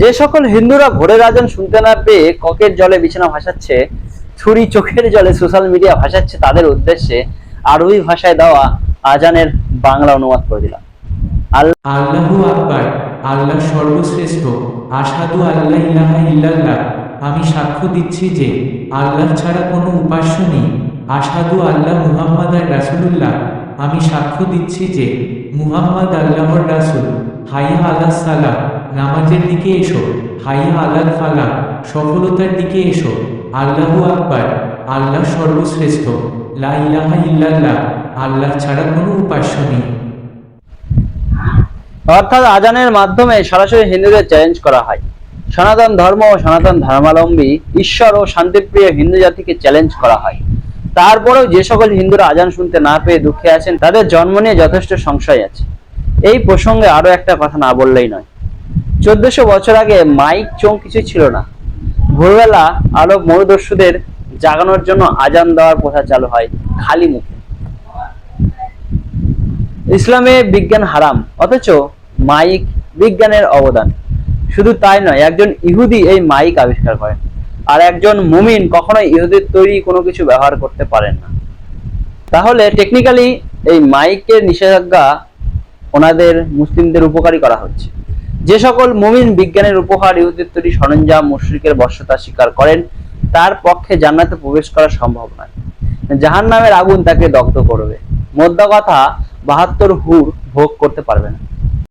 যে সকল হিন্দুরা ভোরের আজান শুনতে না পেয়ে ককের জলে বিছানা ভাসাচ্ছে, ছুরি চোখের জলে সোশ্যাল মিডিয়া ভাসাচ্ছে, তাদের উদ্দেশ্যে আরবি ভাষায় দেওয়া আজানের বাংলা অনুবাদ করে দিলাম। আল্লাহু আকবার। আল্লাহ সর্বশ্রেষ্ঠ। আশহাদু আল্লা ইলাহা ইল্লাল্লাহ। আমি সাক্ষ্য দিচ্ছি যে আল্লাহ ছাড়া কোনো উপাস্য নেই। আশহাদু আল্লাহ মুহাম্মাদার রাসূলুল্লাহ। আমি সাক্ষ্য দিচ্ছি যে মুহাম্মদ আল্লাহর রাসূল। হাইয়া আলাস সালাহ। নামাজের দিকে এসো। হাইয়া আলাল ফালাহ। সফলতার দিকে এসো। আল্লাহু আকবার। আল্লাহ সর্বশ্রেষ্ঠ। লা ইলাহা ইল্লাল্লাহ। আল্লাহ ছাড়া কোনো উপাস্য নেই। অর্থাৎ আজানের মাধ্যমে সরাসরি হিন্দুদের চ্যালেঞ্জ করা হয়। সনাতন ধর্ম ও সনাতন ধর্মাবলম্বী ঈশ্বর ও শান্তিপ্রিয় হিন্দু জাতিকে চ্যালেঞ্জ করা হয়। তারপরেও যে সকল হিন্দুরা আজান শুনতে না পেয়ে দুঃখে আছেন, তাদের জন্ম নিয়ে যথেষ্ট সংশয় আছে। এই প্রসঙ্গে আরো একটা কথা না বললেই নয়। 1400 বছর আগে মাইক চোং কিছু ছিল না। ভোরবেলা আরব মরুদস্যুদের জাগানোর জন্য আজান দেওয়ার প্রথা চালু হয় খালি মুখে। ইসলামে বিজ্ঞান হারাম, অথচ মাইক বিজ্ঞানের অবদান। শুধু তাই নয়, একজন ইহুদি এই মাইক আবিষ্কার করেন, আর একজন মুমিন কখনোই ইহুদির তৈরি কোনো কিছু ব্যবহার করতে পারেন না। তাহলে টেকনিক্যালি এই মাইকের নিষেধাজ্ঞা ওনাদের মুসলিমদের উপকারী করা হচ্ছে। যে সকল মুমিন বিজ্ঞানের উপহার ইহুদির তৈরি সরঞ্জাম মুশরিকের বশ্যতা স্বীকার করেন, তার পক্ষে জান্নাতে প্রবেশ করা সম্ভব নয়। জাহান্নামের আগুন তাকে দগ্ধ করবে। মোদ্দা কথা, 72 হুর ভোগ করতে পারবে না।